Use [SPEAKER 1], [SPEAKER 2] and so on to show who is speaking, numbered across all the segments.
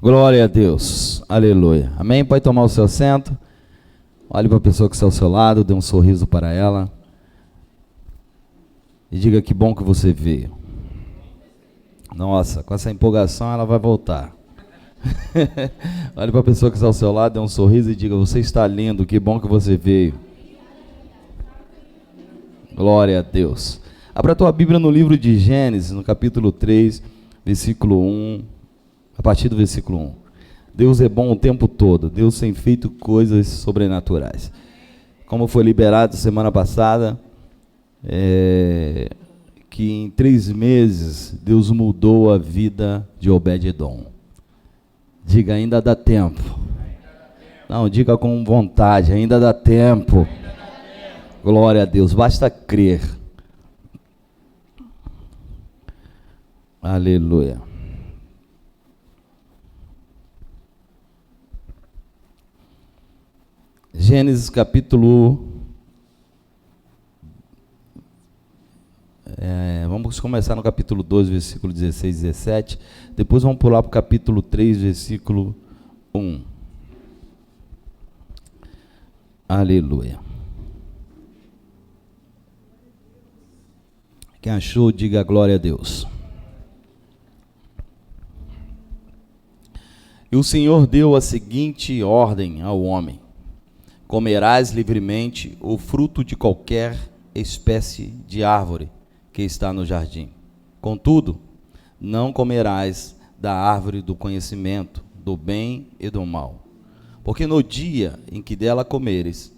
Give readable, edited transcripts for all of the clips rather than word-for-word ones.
[SPEAKER 1] Glória a Deus, aleluia, amém? Pode tomar o seu assento, olhe para a pessoa que está ao seu lado, dê um sorriso para ela e diga que bom que você veio. Nossa, com essa empolgação ela vai voltar. Olhe para a pessoa que está ao seu lado, dê um sorriso e diga: você está lindo, que bom que você veio. Glória a Deus. Abra a tua Bíblia no livro de Gênesis, no capítulo 3, versículo 1, a partir do versículo 1. Deus é bom o tempo todo, Deus tem feito coisas sobrenaturais. Como foi liberado semana passada, que em 3 meses Deus mudou a vida de Obed-Edom. Diga: ainda dá tempo. Não, diga com vontade: ainda dá tempo. Glória a Deus, basta crer. Aleluia. Gênesis capítulo... vamos começar no capítulo 12, versículo 16 e 17. Depois vamos pular para o capítulo 3, versículo 1. Aleluia. Quem achou, diga glória a Deus. E o Senhor deu a seguinte ordem ao homem: comerás livremente o fruto de qualquer espécie de árvore que está no jardim. Contudo, não comerás da árvore do conhecimento do bem e do mal, porque no dia em que dela comeres,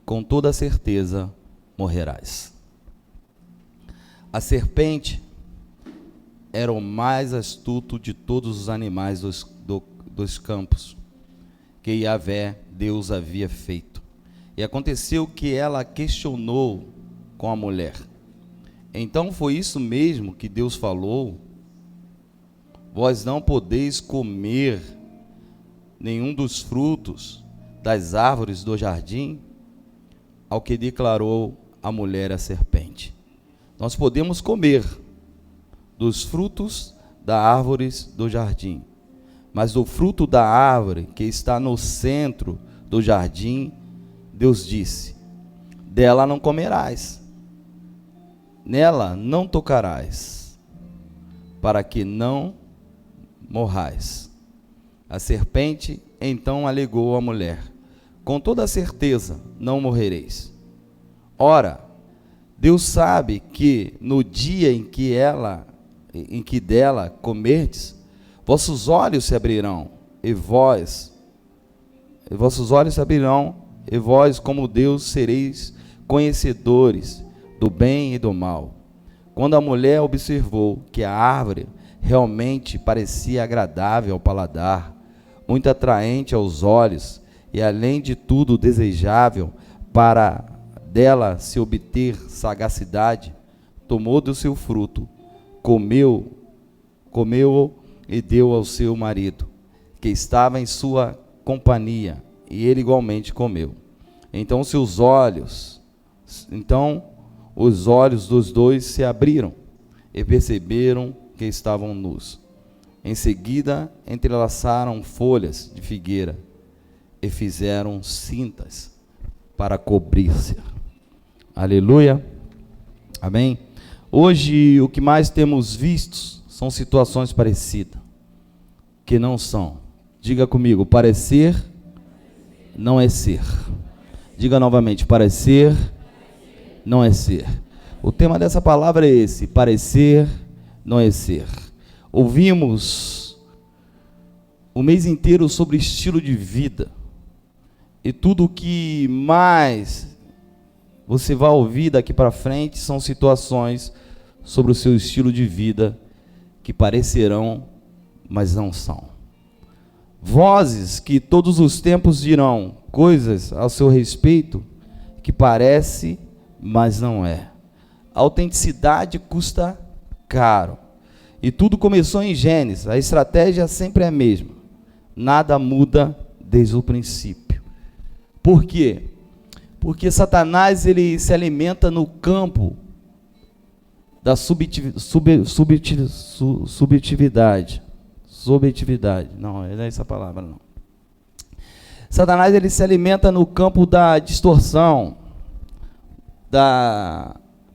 [SPEAKER 1] com toda certeza morrerás. A serpente era o mais astuto de todos os animais dos campos que Yahvé, Deus, havia feito. E aconteceu que ela questionou com a mulher: então foi isso mesmo que Deus falou? Vós não podeis comer nenhum dos frutos das árvores do jardim? Ao que declarou a mulher à serpente: nós podemos comer dos frutos das árvores do jardim, mas do fruto da árvore que está no centro do jardim, Deus disse: dela não comerás, nela não tocarás, para que não morrais. A serpente então alegou à mulher: com toda certeza não morrereis. Ora, Deus sabe que no dia em que dela comerdes, vossos olhos se abrirão, e vós, como Deus, sereis conhecedores do bem e do mal. Quando a mulher observou que a árvore realmente parecia agradável ao paladar, muito atraente aos olhos, e além de tudo desejável para dela se obter sagacidade, tomou do seu fruto, comeu e deu ao seu marido, que estava em sua companhia, e ele igualmente comeu. Então os olhos dos dois se abriram e perceberam que estavam nus. Em seguida, entrelaçaram folhas de figueira e fizeram cintas para cobrir-se. Aleluia. Amém. Hoje o que mais temos visto são situações parecidas, que não são. Diga comigo: parecer não é ser. Diga novamente: parecer não é ser. O tema dessa palavra é esse: parecer não é ser. Ouvimos o mês inteiro sobre estilo de vida, e tudo o que mais você vai ouvir daqui para frente são situações sobre o seu estilo de vida que parecerão, mas não são. Vozes que todos os tempos dirão coisas ao seu respeito que parece, mas não é. A autenticidade custa caro. E tudo começou em Gênesis. A estratégia sempre é a mesma. Nada muda desde o princípio. Por quê? Porque Satanás ele se alimenta no campo da subjetividade. Subjetividade. Não é essa palavra, não. Satanás, ele se alimenta no campo da distorção,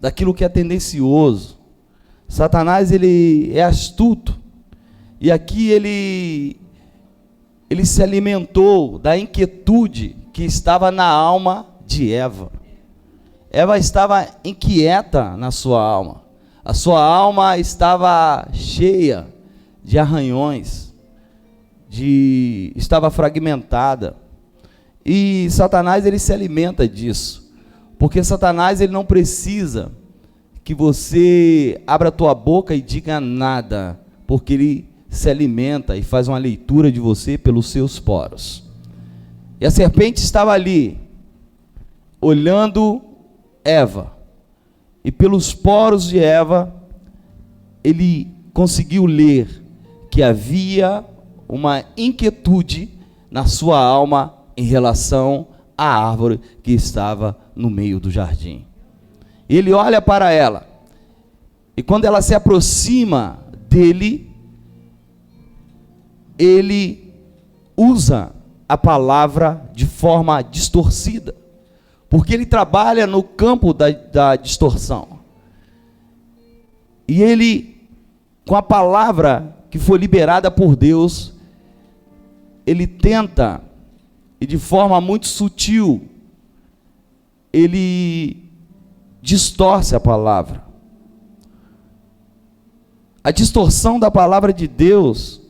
[SPEAKER 1] daquilo que é tendencioso. Satanás, ele é astuto. E aqui ele se alimentou da inquietude que estava na alma de Eva. Eva estava inquieta na sua alma. A sua alma estava cheia de arranhões, estava fragmentada. E Satanás, ele se alimenta disso. Porque Satanás, ele não precisa que você abra a tua boca e diga nada, porque ele se alimenta e faz uma leitura de você pelos seus poros. E a serpente estava ali, olhando Eva, e pelos poros de Eva, ele conseguiu ler que havia uma inquietude na sua alma em relação à árvore que estava no meio do jardim. Ele olha para ela, e quando ela se aproxima dele, ele usa a palavra de forma distorcida, porque ele trabalha no campo da distorção. E ele, com a palavra que foi liberada por Deus, ele tenta, e de forma muito sutil, ele distorce a palavra. A distorção da palavra de Deus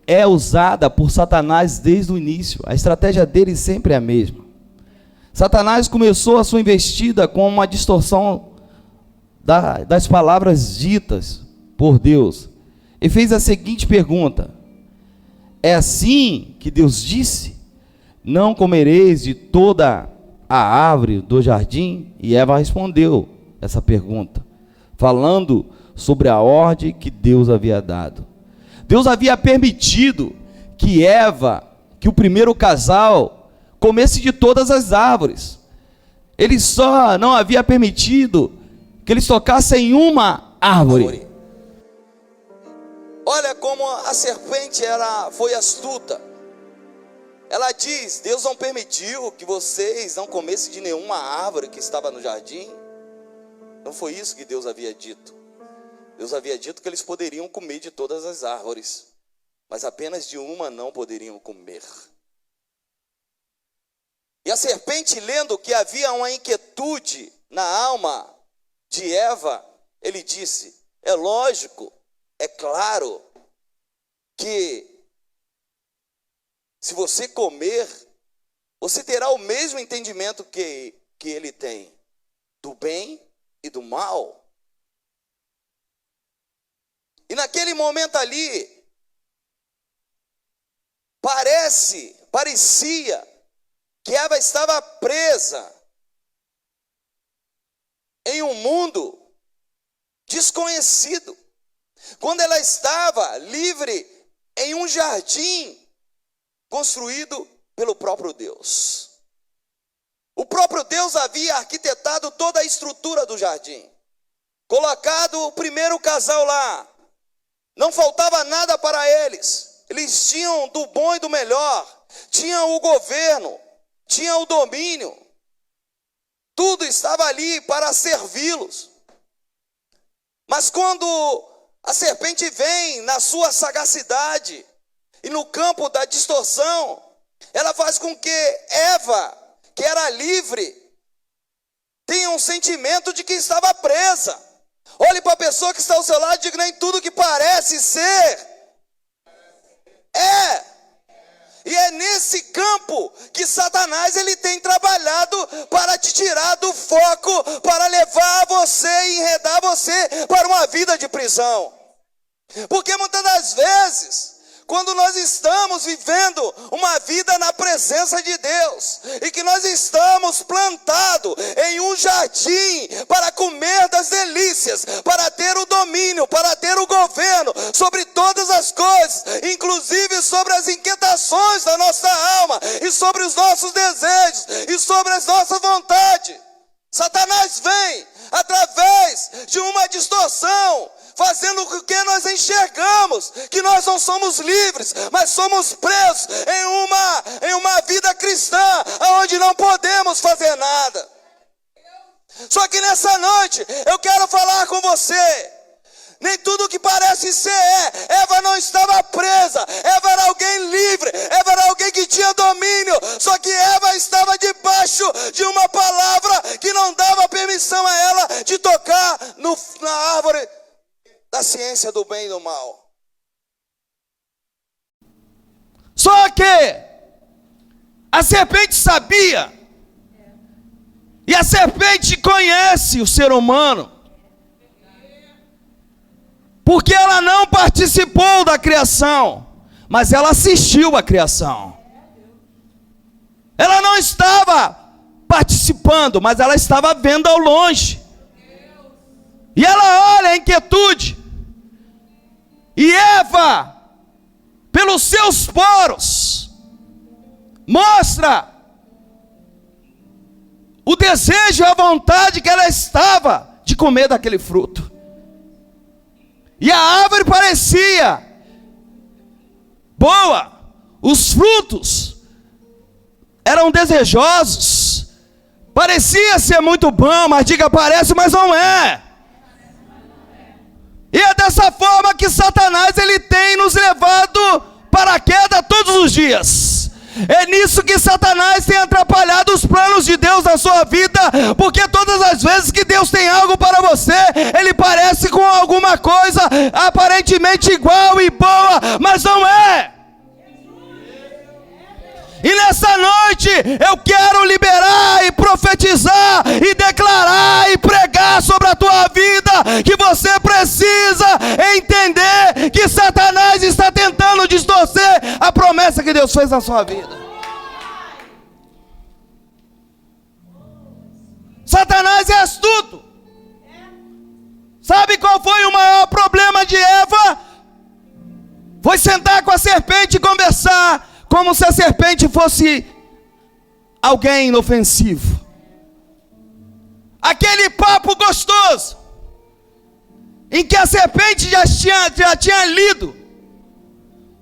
[SPEAKER 1] é usada por Satanás desde o início. A estratégia dele sempre é a mesma. Satanás começou a sua investida com uma distorção das palavras ditas por Deus. E fez a seguinte pergunta: é assim que Deus disse? Não comereis de toda a árvore do jardim? E Eva respondeu essa pergunta, falando sobre a ordem que Deus havia dado. Deus havia permitido que Eva, que o primeiro casal, comesse de todas as árvores. Ele só não havia permitido que eles tocassem em uma árvore. Olha como a serpente foi astuta. Ela diz: Deus não permitiu que vocês não comessem de nenhuma árvore que estava no jardim. Não foi isso que Deus havia dito. Deus havia dito que eles poderiam comer de todas as árvores, mas apenas de uma não poderiam comer. E a serpente, lendo que havia uma inquietude na alma de Eva, ele disse: é lógico, é claro, que se você comer, você terá o mesmo entendimento que ele tem, do bem e do mal. E naquele momento ali, parecia que Eva estava presa em um mundo desconhecido, quando ela estava livre em um jardim construído pelo próprio Deus. O próprio Deus havia arquitetado toda a estrutura do jardim, colocado o primeiro casal lá. Não faltava nada para eles. Eles tinham do bom e do melhor. Tinham o governo, tinham o domínio. Tudo estava ali para servi-los. Mas quando a serpente vem na sua sagacidade e no campo da distorção, ela faz com que Eva, que era livre, tenha um sentimento de que estava presa. Olhe para a pessoa que está ao seu lado e diga: nem tudo que parece ser é. E é nesse campo que Satanás ele tem trabalhado para te tirar do foco, para levar você e enredar você para uma vida de prisão. Porque muitas das vezes, quando nós estamos vivendo uma vida na presença de Deus, e que nós estamos plantados em um jardim para comer das delícias, para ter o domínio, para ter o governo sobre todas as coisas, inclusive sobre as inquietações da nossa alma, e sobre os nossos desejos, e sobre as nossas vontades, Satanás vem através de uma distorção,
[SPEAKER 2] fazendo com que nós enxergamos que nós não somos livres, mas somos presos em uma vida cristã, onde não podemos fazer nada. Só que nessa noite, eu quero falar com você. Nem tudo que parece ser Eva não estava presa. Eva era alguém livre. Eva era alguém que tinha domínio. Só que Eva estava debaixo de uma palavra que não dava permissão a ela de tocar na árvore da ciência do bem e do mal.
[SPEAKER 1] Só que a serpente sabia. E a serpente conhece o ser humano. Porque ela não participou da criação, mas ela assistiu à criação. Ela não estava participando, mas ela estava vendo ao longe. E ela olha a inquietude. E Eva, pelos seus poros, mostra o desejo e a vontade que ela estava de comer daquele fruto. E a árvore parecia boa, os frutos eram desejosos, parecia ser muito bom, mas diga parece, mas não é. E é dessa forma que Satanás ele tem nos levado para a queda todos os dias. É nisso que Satanás tem atrapalhado os planos de Deus na sua vida, porque todas as vezes que Deus tem algo para você, ele parece com alguma coisa aparentemente igual e boa, mas não é. E nessa noite eu quero liberar e profetizar e declarar e pregar sobre a tua vida que você precisa entender que Satanás está tentando distorcer a promessa que Deus fez na sua vida. Satanás é astuto. Sabe qual foi o maior problema de Eva? Foi sentar com a serpente e conversar como se a serpente fosse alguém inofensivo. Aquele papo gostoso, em que a serpente já tinha lido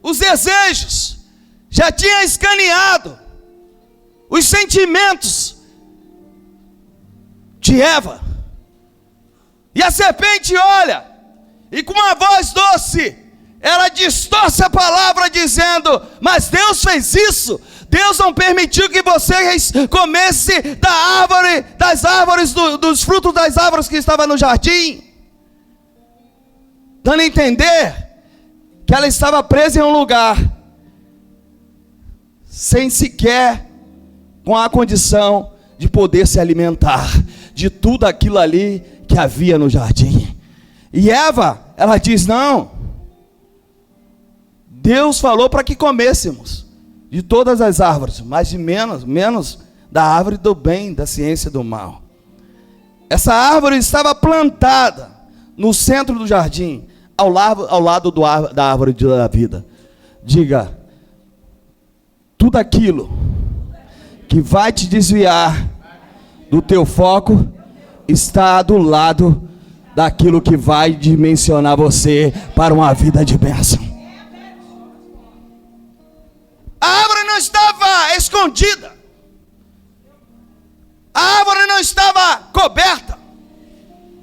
[SPEAKER 1] os desejos, já tinha escaneado os sentimentos de Eva. E a serpente olha, e com uma voz doce, ela distorce a palavra dizendo, mas Deus fez isso. Deus não permitiu que vocês comessem das árvores, dos frutos das árvores que estavam no jardim. Dando a entender que ela estava presa em um lugar, sem sequer com a condição de poder se alimentar de tudo aquilo ali que havia no jardim. E Eva, ela diz, não. Deus falou para que comêssemos de todas as árvores, mas de menos da árvore do bem, da ciência do mal. Essa árvore estava plantada no centro do jardim, ao lado da árvore da vida. Diga, tudo aquilo que vai te desviar do teu foco está do lado daquilo que vai dimensionar você para uma vida de bênção. A árvore não estava escondida. A árvore não estava coberta.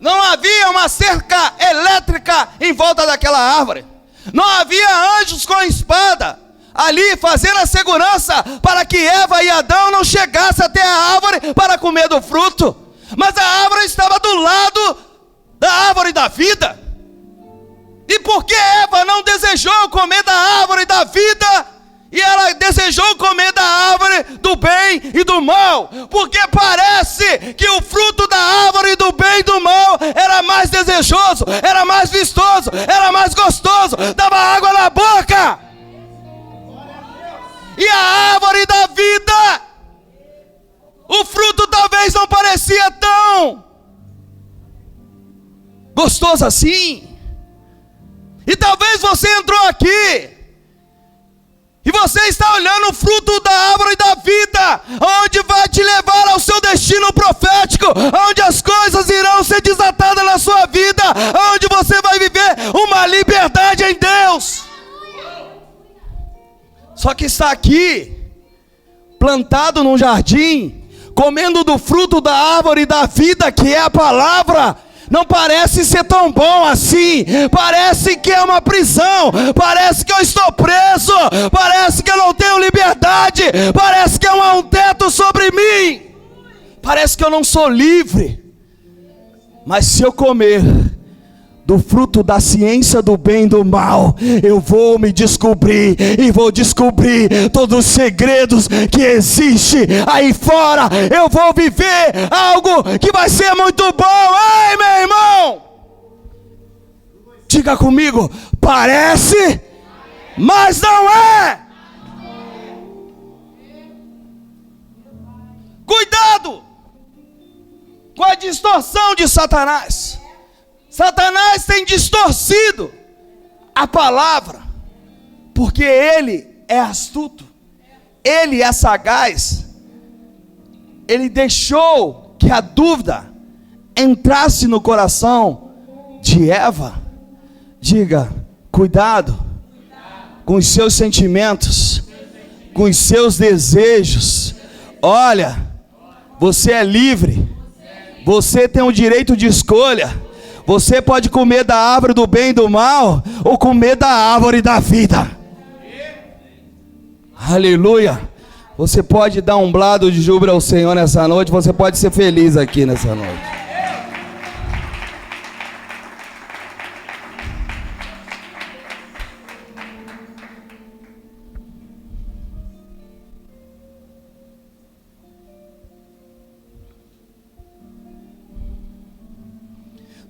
[SPEAKER 1] Não havia uma cerca elétrica em volta daquela árvore. Não havia anjos com espada ali fazendo a segurança para que Eva e Adão não chegassem até a árvore para comer do fruto. Mas a árvore estava do lado da árvore da vida. E por que Eva não desejou comer da árvore da vida? E ela desejou comer da árvore do bem e do mal, porque parece que o fruto da árvore do bem e do mal era mais desejoso, era mais vistoso, era mais gostoso, dava água na boca. E a árvore da vida, o fruto talvez não parecia tão gostoso assim. E talvez você entrou aqui e você está olhando o fruto da árvore da vida, onde vai te levar ao seu destino profético, onde as coisas irão ser desatadas na sua vida, onde você vai viver Só que está aqui, plantado num jardim, comendo do fruto da árvore da vida, que é a palavra. Não parece ser tão bom assim. Parece que é uma prisão. Parece que eu estou preso. Parece que eu não tenho liberdade. Parece que há um teto sobre mim. Parece que eu não sou livre. Mas se eu comer do fruto da ciência do bem e do mal, eu vou me descobrir e vou descobrir todos os segredos que existem aí fora. Eu vou viver algo que vai ser muito bom. Ei, meu irmão, diga comigo: parece, mas não é. Cuidado com a distorção de Satanás. Satanás tem distorcido a palavra, porque ele é astuto, ele é sagaz. Ele deixou que a dúvida entrasse no coração de Eva. Diga: cuidado com os seus sentimentos, com os seus desejos. Olha, você é livre, você tem o direito de escolha. Você pode comer da árvore do bem e do mal, ou comer da árvore da vida. Aleluia. Você pode dar um brado de júbilo ao Senhor nessa noite. Você pode ser feliz aqui nessa noite.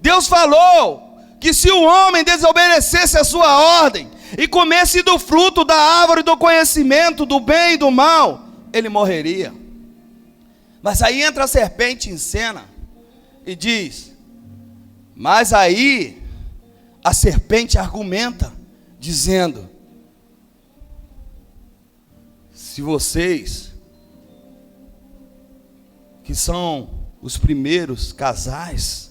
[SPEAKER 1] Deus falou que se o homem desobedecesse a sua ordem e comesse do fruto da árvore do conhecimento do bem e do mal, ele morreria. Mas aí entra a serpente em cena e diz: mas aí a serpente argumenta, dizendo: se vocês, que são os primeiros casais,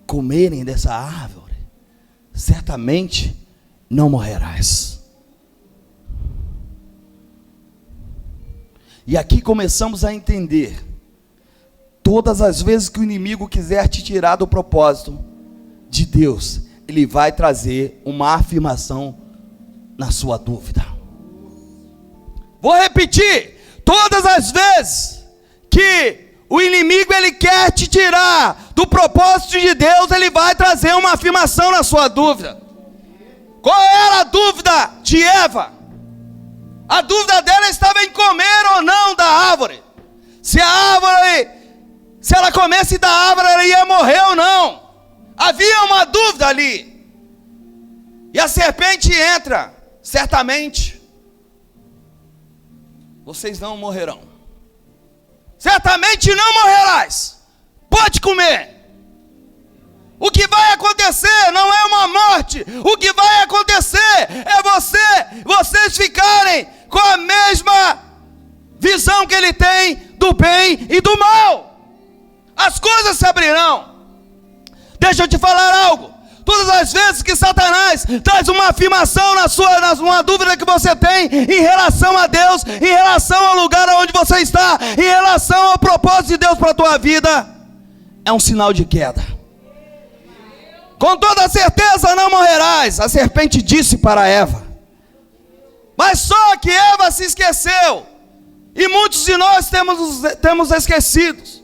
[SPEAKER 1] comerem dessa árvore, certamente não morrerás. E aqui começamos a entender: todas as vezes que o inimigo quiser te tirar do propósito de Deus, ele vai trazer uma afirmação na sua dúvida. Vou repetir: todas as vezes que o inimigo ele quer te tirar do propósito de Deus, ele vai trazer uma afirmação na sua dúvida. Qual era a dúvida de Eva? A dúvida dela estava em comer ou não da árvore. Se ela comesse da árvore, ela ia morrer ou não. Havia uma dúvida ali. E a serpente entra: certamente vocês não morrerão. Certamente não morrerás. Pode comer. O que vai acontecer não é uma morte. O que vai acontecer é vocês ficarem com a mesma visão que ele tem do bem e do mal. As coisas se abrirão. Deixa eu te falar algo. Todas as vezes que Satanás traz uma afirmação uma dúvida que você tem em relação a Deus, em relação ao lugar onde você está, em relação ao propósito de Deus para a tua vida, é um sinal de queda. Com toda certeza não morrerás, a serpente disse para Eva. Mas só que Eva se esqueceu, e muitos de nós temos esquecidos,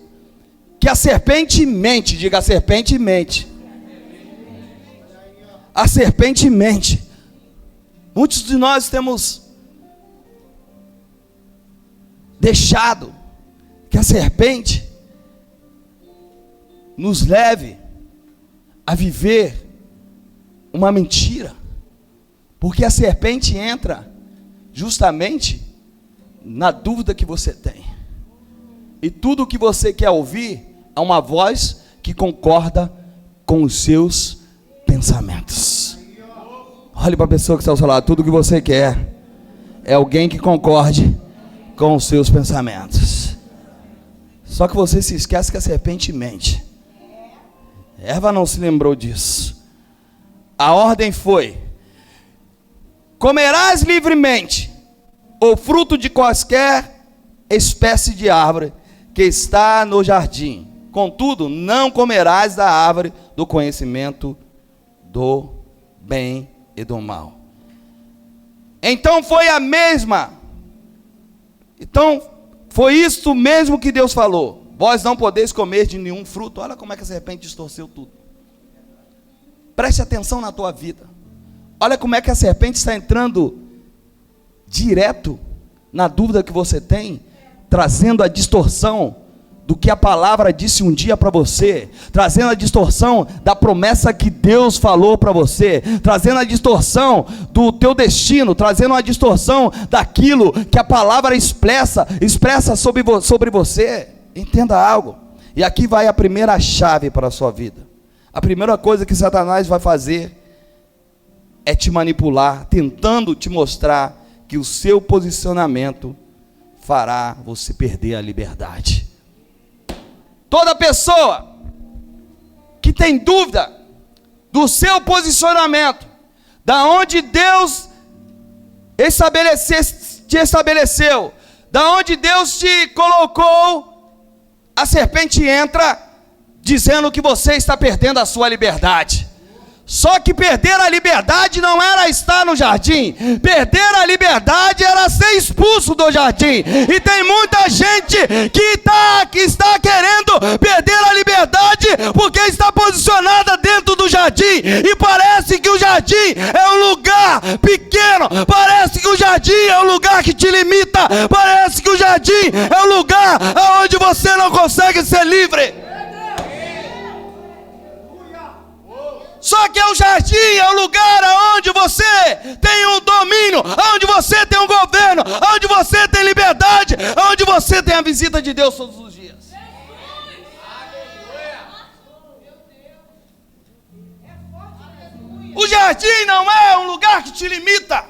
[SPEAKER 1] que a serpente mente. Diga: a serpente mente. A serpente mente. Muitos de nós temos deixado que a serpente nos leve a viver uma mentira, porque a serpente entra justamente na dúvida que você tem, e tudo o que você quer ouvir é uma voz que concorda com os seus pensamentos. Olhe para a pessoa que está ao seu lado: tudo que você quer é alguém que concorde com os seus pensamentos. Só que você se esquece que a serpente mente. Eva não se lembrou disso. A ordem foi: comerás livremente o fruto de qualquer espécie de árvore que está no jardim. Contudo, não comerás da árvore do conhecimento do bem e do mal. Então foi isso mesmo que Deus falou. Vós não podeis comer de nenhum fruto. Olha como é que a serpente distorceu tudo. Preste atenção na tua vida. Olha como é que a serpente está entrando direto na dúvida que você tem, trazendo a distorção do que a palavra disse um dia para você, trazendo a distorção da promessa que Deus falou para você, trazendo a distorção do teu destino, trazendo a distorção daquilo que a palavra expressa sobre você. Entenda algo, e aqui vai a primeira chave para a sua vida. A primeira coisa que Satanás vai fazer é te manipular, tentando te mostrar que o seu posicionamento fará você perder a liberdade. Toda pessoa que tem dúvida do seu posicionamento, da onde Deus te estabeleceu, da onde Deus te colocou, a serpente entra dizendo que você está perdendo a sua liberdade. Só que perder a liberdade não era estar no jardim. Perder a liberdade era ser expulso do jardim. E tem muita gente que está querendo perder a liberdade porque está posicionada dentro do jardim. E parece que o jardim é um lugar pequeno. Parece que o jardim é um lugar que te limita. Parece que o jardim é um lugar onde você não consegue ser livre. Só que o jardim é o lugar onde você tem um domínio, onde você tem um governo, onde você tem liberdade, onde você tem a visita de Deus todos os dias. O jardim não é um lugar que te limita.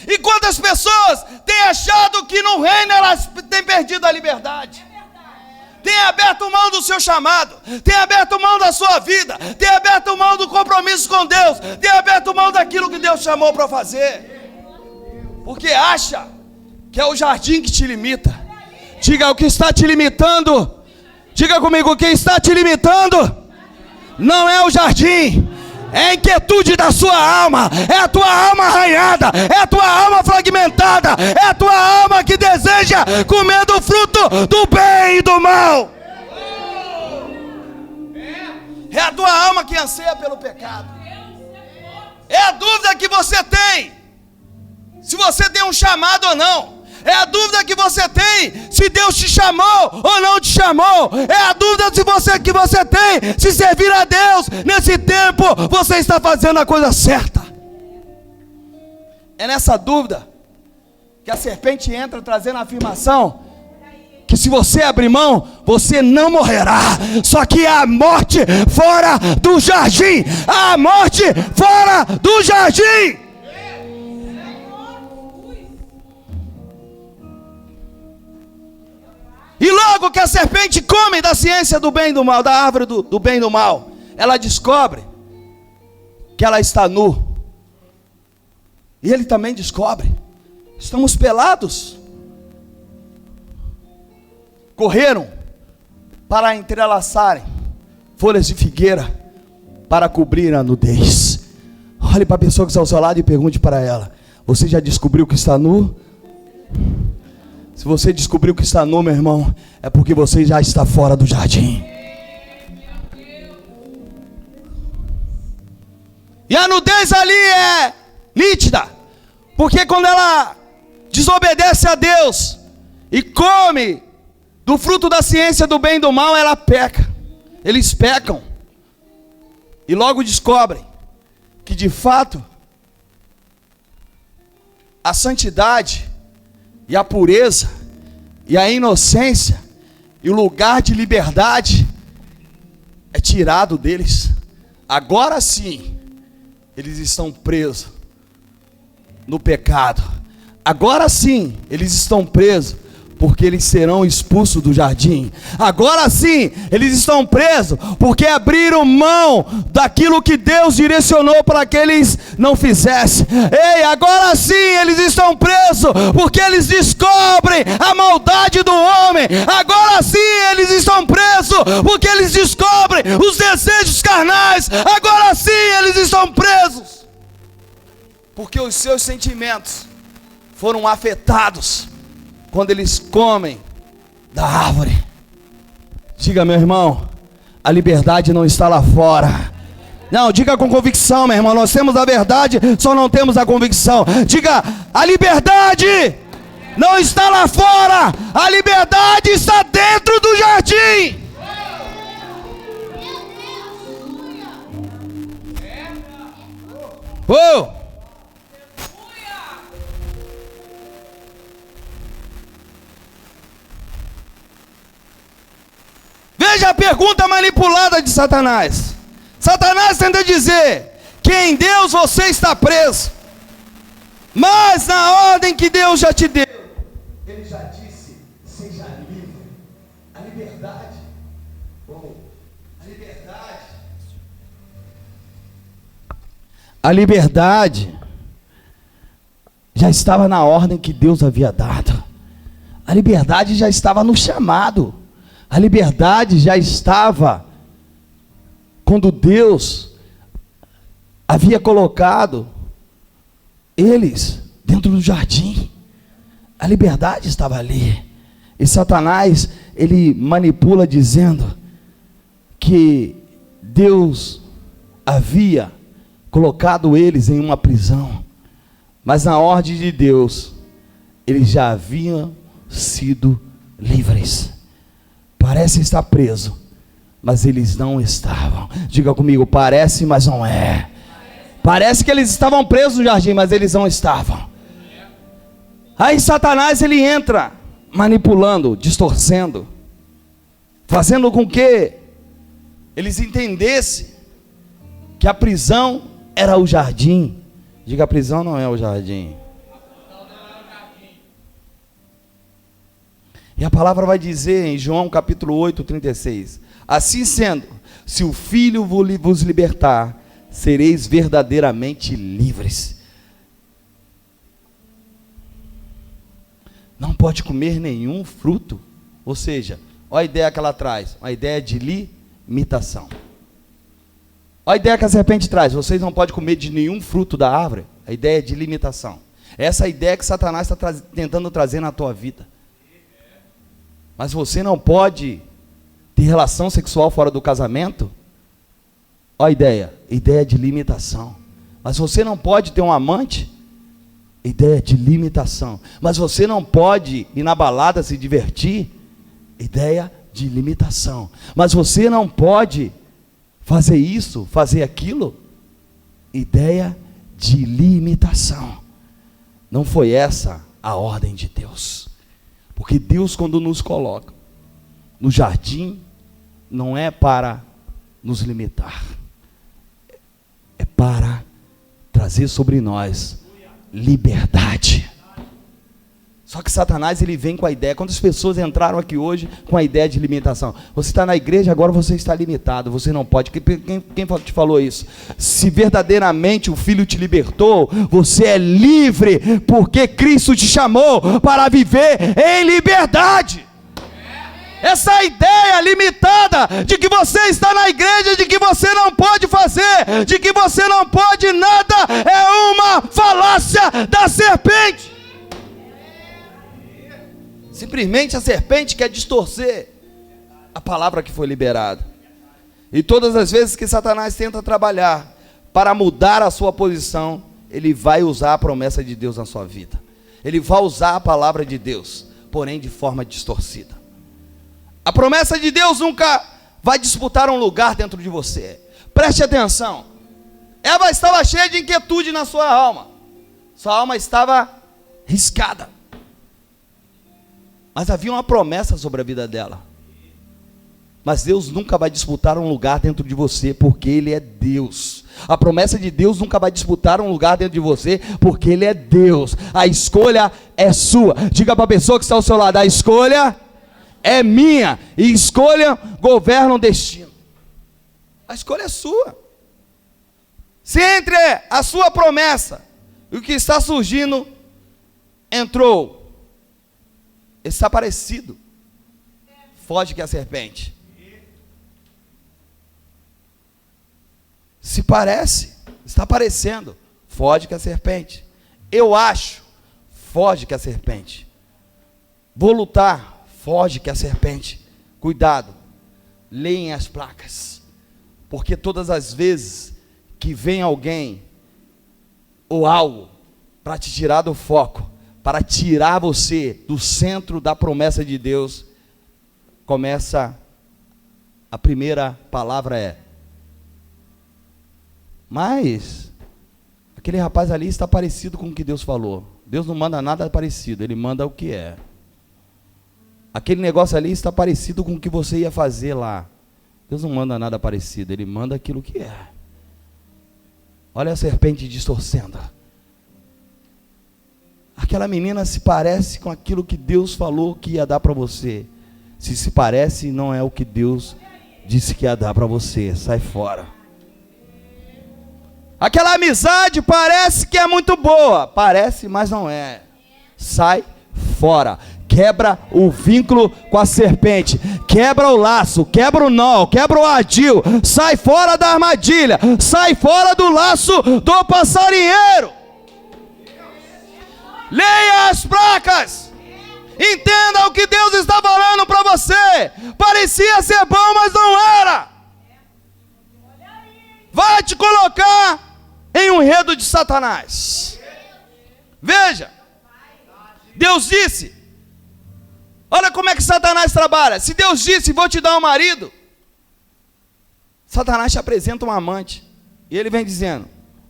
[SPEAKER 1] E quantas pessoas têm achado que no reino elas têm perdido a liberdade? Tem aberto mão do seu chamado, tem aberto mão da sua vida, tem aberto mão do compromisso com Deus, tem aberto mão daquilo que Deus chamou para fazer, porque acha que é o jardim que te limita. Diga o que está te limitando, diga comigo, o que está te limitando não é o jardim, é a inquietude da sua alma, é a tua alma arranhada, é a tua alma fragmentada, é a tua alma que deseja comer do fruto do bem e do mal. É a tua alma que anseia pelo pecado. É a dúvida que você tem, se você tem um chamado ou não. É a dúvida que você tem, se Deus te chamou ou não te chamou. É a dúvida que você tem, se servir a Deus nesse tempo você está fazendo a coisa certa. É nessa dúvida que a serpente entra trazendo a afirmação que se você abrir mão, você não morrerá. Só que a morte fora do jardim, a morte fora do jardim. E logo que a serpente come da ciência do bem e do mal, da árvore do bem e do mal, ela descobre que ela está nu. E ele também descobre. Estamos pelados. Correram para entrelaçarem folhas de figueira para cobrir a nudez. Olhe para a pessoa que está ao seu lado e pergunte para ela: você já descobriu que está nu? Se você descobriu que está nu, meu irmão, é porque você já está fora do jardim. E a nudez ali é nítida, porque quando ela desobedece a Deus e come do fruto da ciência do bem e do mal, ela peca. Eles pecam e logo descobrem que de fato a santidade e a pureza, e a inocência, e o lugar de liberdade é tirado deles. Agora sim, eles estão presos no pecado. Agora sim, eles estão presos porque eles serão expulsos do jardim. Agora sim, eles estão presos, porque abriram mão daquilo que Deus direcionou para que eles não fizessem. Ei, agora sim, eles estão presos, porque eles descobrem a maldade do homem. Agora sim, eles estão presos, porque eles descobrem os desejos carnais. Agora sim, eles estão presos, porque os seus sentimentos foram afetados quando eles comem da árvore. Diga, meu irmão, a liberdade não está lá fora. Não, diga com convicção, meu irmão, nós temos a verdade, só não temos a convicção. Diga, a liberdade não está lá fora, a liberdade está dentro do jardim. Oh! Veja a pergunta manipulada de Satanás. Satanás tenta dizer que em Deus você está preso, mas na ordem que Deus já te deu, Ele já disse, seja livre. A liberdade, a liberdade já estava na ordem que Deus havia dado. A liberdade já estava no chamado. A liberdade já estava quando Deus havia colocado eles dentro do jardim. A liberdade estava ali. E Satanás, ele manipula dizendo que Deus havia colocado eles em uma prisão, mas na ordem de Deus, eles já haviam sido livres. Parece estar preso, mas eles não estavam. Diga comigo, parece, mas não é. Parece que eles estavam presos no jardim, mas eles não estavam. Aí Satanás, ele entra manipulando, distorcendo, fazendo com que eles entendessem que a prisão era o jardim. Diga, a prisão não é o jardim. E a palavra vai dizer em João capítulo 8, 36. Assim sendo, se o Filho vos libertar, sereis verdadeiramente livres. Não pode comer nenhum fruto. Ou seja, olha a ideia que ela traz, uma ideia de limitação. Olha a ideia que a serpente traz, vocês não podem comer de nenhum fruto da árvore. A ideia de limitação. Essa é a ideia que Satanás está tentando trazer na tua vida. Mas você não pode ter relação sexual fora do casamento? Olha a ideia de limitação. Mas você não pode ter um amante? Ideia de limitação. Mas você não pode ir na balada se divertir? Ideia de limitação. Mas você não pode fazer isso, fazer aquilo? Ideia de limitação. Não foi essa a ordem de Deus. Porque Deus, quando nos coloca no jardim, não é para nos limitar, é para trazer sobre nós liberdade. Só que Satanás, ele vem com a ideia, quantas pessoas entraram aqui hoje com a ideia de limitação? Você está na igreja, agora você está limitado, você não pode. Quem te falou isso? Se verdadeiramente o Filho te libertou, você é livre, porque Cristo te chamou para viver em liberdade. Essa ideia limitada de que você está na igreja, de que você não pode fazer, de que você não pode nada, é uma falácia da serpente. Simplesmente a serpente quer distorcer a palavra que foi liberada. E todas as vezes que Satanás tenta trabalhar para mudar a sua posição, ele vai usar a promessa de Deus na sua vida. Ele vai usar a palavra de Deus, porém de forma distorcida. A promessa de Deus nunca vai disputar um lugar dentro de você. Preste atenção. Eva estava cheia de inquietude na sua alma. Sua alma estava riscada. Mas havia uma promessa sobre a vida dela. Mas Deus nunca vai disputar um lugar dentro de você, porque Ele é Deus. A promessa de Deus nunca vai disputar um lugar dentro de você, porque Ele é Deus. A escolha é sua. Diga para a pessoa que está ao seu lado: a escolha é minha, e escolha governa o destino. A escolha é sua. Se entre a sua promessa e o que está surgindo entrou, está parecido, foge que a serpente. Se parece, está parecendo, foge que a serpente. Eu acho, foge que a serpente. Vou lutar, foge que a serpente. Cuidado, leem as placas, porque todas as vezes que vem alguém ou algo para te tirar do foco, para tirar você do centro da promessa de Deus, começa, a primeira palavra é: mas aquele rapaz ali está parecido com o que Deus falou. Deus não manda nada parecido, Ele manda o que é. Aquele negócio ali está parecido com o que você ia fazer lá. Deus não manda nada parecido, Ele manda aquilo que é. Olha a serpente distorcendo. Aquela menina se parece com aquilo que Deus falou que ia dar para você. Se parece, não é o que Deus disse que ia dar para você. Sai fora. Aquela amizade parece que é muito boa. Parece, mas não é. Sai fora. Quebra o vínculo com a serpente. Quebra o laço. Quebra o nó. Quebra o ardil. Sai fora da armadilha. Sai fora do laço do passarinheiro. Leia as placas. Entenda o que Deus está falando para você. Parecia ser bom, mas não era. Vai te colocar em um enredo de Satanás. Veja, Deus disse, olha como é que Satanás trabalha. Se Deus disse: vou te dar um marido, Satanás te apresenta um amante, e ele vem dizendo: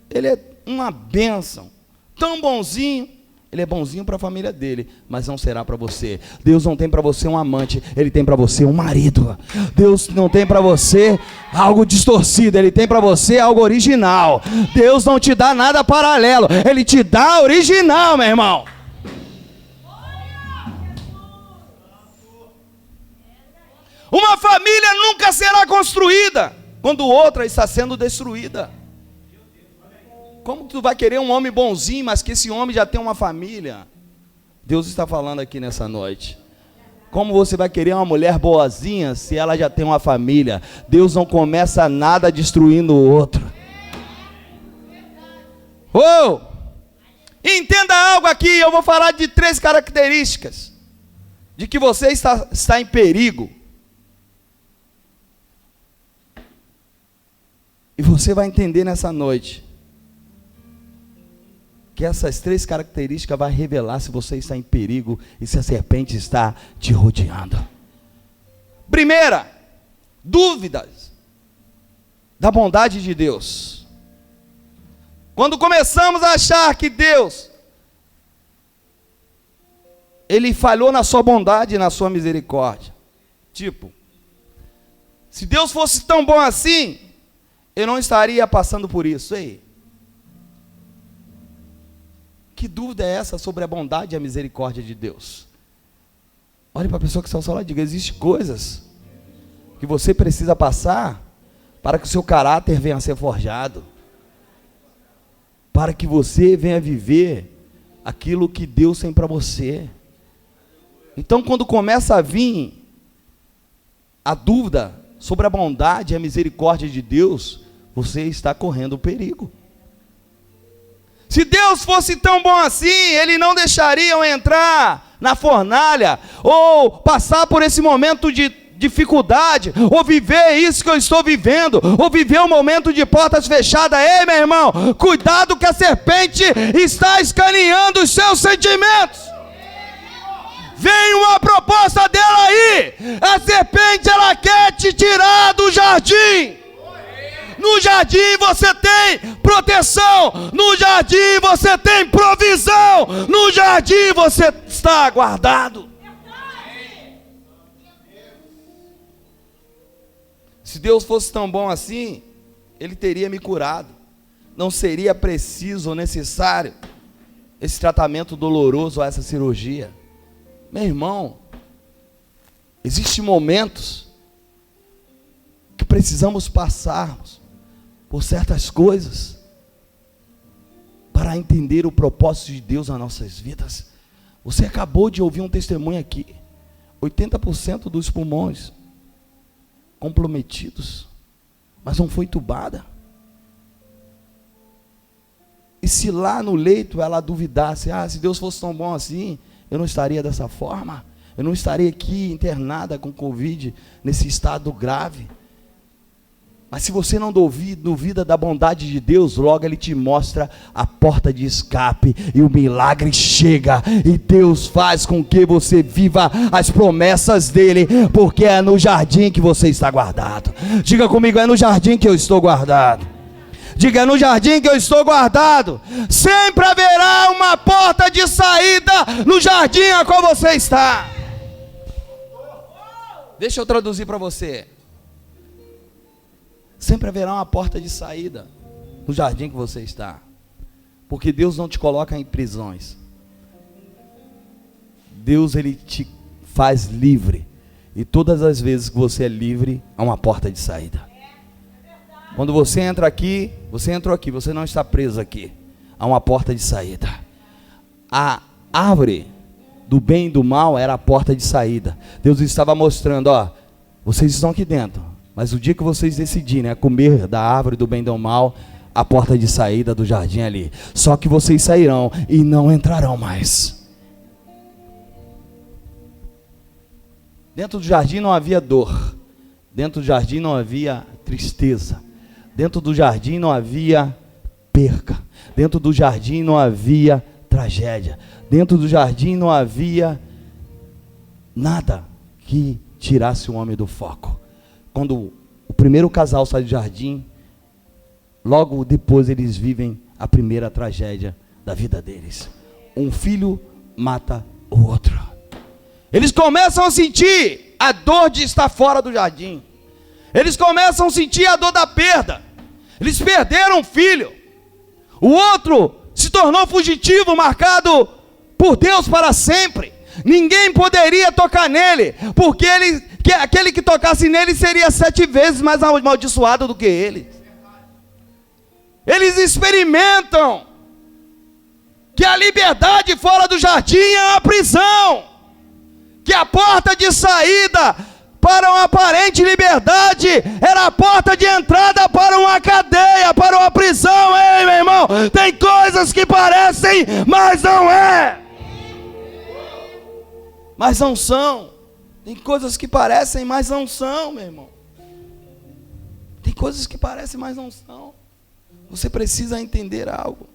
[SPEAKER 1] ele é uma bênção, tão bonzinho. Ele é bonzinho para a família dele, mas não será para você. Deus não tem para você um amante, Ele tem para você um marido. Deus não tem para você algo distorcido, Ele tem para você algo original. Deus não te dá nada paralelo, Ele te dá original, meu irmão. Uma família nunca será construída quando outra está sendo destruída. Como tu vai querer um homem bonzinho, mas que esse homem já tem uma família? Deus está falando aqui nessa noite. Como você vai querer uma mulher boazinha se ela já tem uma família? Deus não começa nada destruindo o outro. Oh! Entenda algo aqui, eu vou falar de 3 características de que você está em perigo. E você vai entender nessa noite que essas 3 características vai revelar se você está em perigo e se a serpente está te rodeando. Primeira, dúvidas da bondade de Deus. Quando começamos a achar que Deus, Ele falhou na sua bondade e na sua misericórdia. Tipo, se Deus fosse tão bom assim, eu não estaria passando por isso. Ei, que dúvida é essa sobre a bondade e a misericórdia de Deus? Olhe para a pessoa que está ao seu lado e diga: existem coisas que você precisa passar para que o seu caráter venha a ser forjado, para que você venha viver aquilo que Deus tem para você. Então, quando começa a vir a dúvida sobre a bondade e a misericórdia de Deus, você está correndo perigo. Se Deus fosse tão bom assim, Ele não deixaria eu entrar na fornalha, ou passar por esse momento de dificuldade, ou viver isso que eu estou vivendo, ou viver um momento de portas fechadas. Ei, meu irmão, cuidado que a serpente está escaneando os seus sentimentos. Vem uma proposta dela aí. A serpente, ela quer te tirar do jardim. No jardim você tem proteção, no jardim você tem provisão, no jardim você está guardado. Se Deus fosse tão bom assim, Ele teria me curado. Não seria preciso ou necessário esse tratamento doloroso, essa cirurgia. Meu irmão, existem momentos que precisamos passarmos por certas coisas para entender o propósito de Deus nas nossas vidas. Você acabou de ouvir um testemunho aqui. 80% dos pulmões comprometidos, mas não foi entubada. E se lá no leito ela duvidasse, se Deus fosse tão bom assim, eu não estaria dessa forma, eu não estaria aqui internada com Covid, nesse estado grave. Mas se você não duvida da bondade de Deus, logo Ele te mostra a porta de escape, e o milagre chega, e Deus faz com que você viva as promessas dEle, porque é no jardim que você está guardado. Diga comigo, é no jardim que eu estou guardado. Diga, é no jardim que eu estou guardado. Sempre haverá uma porta de saída no jardim a qual você está. Deixa eu traduzir para você. Sempre haverá uma porta de saída no jardim que você está. Porque Deus não te coloca em prisões. Deus, Ele te faz livre. E todas as vezes que você é livre, há uma porta de saída. Quando você entra aqui, você entrou aqui, você não está preso aqui. Há uma porta de saída. A árvore do bem e do mal era a porta de saída. Deus estava mostrando, vocês estão aqui dentro, mas o dia que vocês decidirem comer da árvore do bem e do mal, a porta de saída do jardim é ali. Só que vocês sairão e não entrarão mais. Dentro do jardim não havia dor. Dentro do jardim não havia tristeza. Dentro do jardim não havia perca. Dentro do jardim não havia tragédia. Dentro do jardim não havia nada que tirasse o homem do foco. Quando o primeiro casal sai do jardim, logo depois eles vivem a primeira tragédia da vida deles. Um filho mata o outro. Eles começam a sentir a dor de estar fora do jardim. Eles começam a sentir a dor da perda. Eles perderam um filho. O outro se tornou fugitivo, marcado por Deus para sempre. Ninguém poderia tocar nele, porque aquele que tocasse nele seria 7 vezes mais amaldiçoado do que ele. Eles experimentam que a liberdade fora do jardim é uma prisão, que a porta de saída para uma aparente liberdade era a porta de entrada para uma cadeia, para uma prisão. Ei, meu irmão, tem coisas que parecem, mas não é. Mas não são. Tem coisas que parecem, mas não são, meu irmão. Tem coisas que parecem, mas não são. Você precisa entender algo.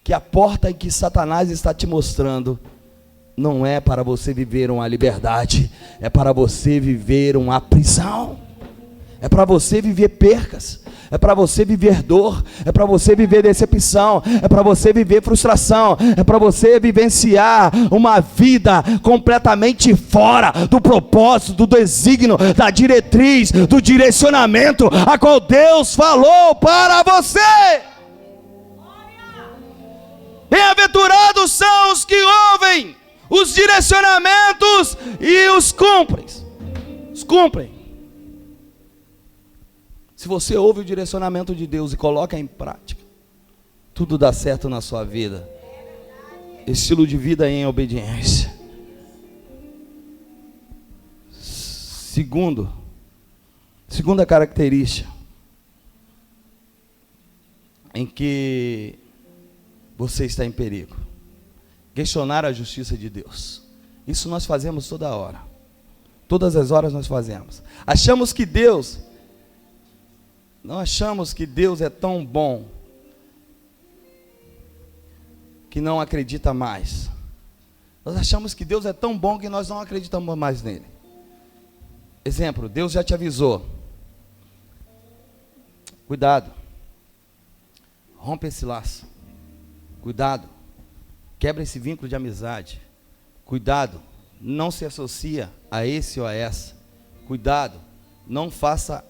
[SPEAKER 1] Que a porta que Satanás está te mostrando não é para você viver uma liberdade, é para você viver uma prisão, é para você viver percas, é para você viver dor, é para você viver decepção, é para você viver frustração, é para você vivenciar uma vida completamente fora do propósito, do desígnio, da diretriz, do direcionamento a qual Deus falou para você. Bem-aventurados são os que ouvem os direcionamentos e os cumprem. Se você ouve o direcionamento de Deus e coloca em prática, tudo dá certo na sua vida. Estilo de vida em obediência. Segunda característica em que você está em perigo: questionar a justiça de Deus. Isso nós fazemos toda hora. Todas as horas nós fazemos. Não achamos que Deus é tão bom que não acredita mais. Nós achamos que Deus é tão bom que nós não acreditamos mais nele. Exemplo, Deus já te avisou. Cuidado. Rompe esse laço. Cuidado. Quebra esse vínculo de amizade. Cuidado. Não se associa a esse ou a essa. Cuidado. Não faça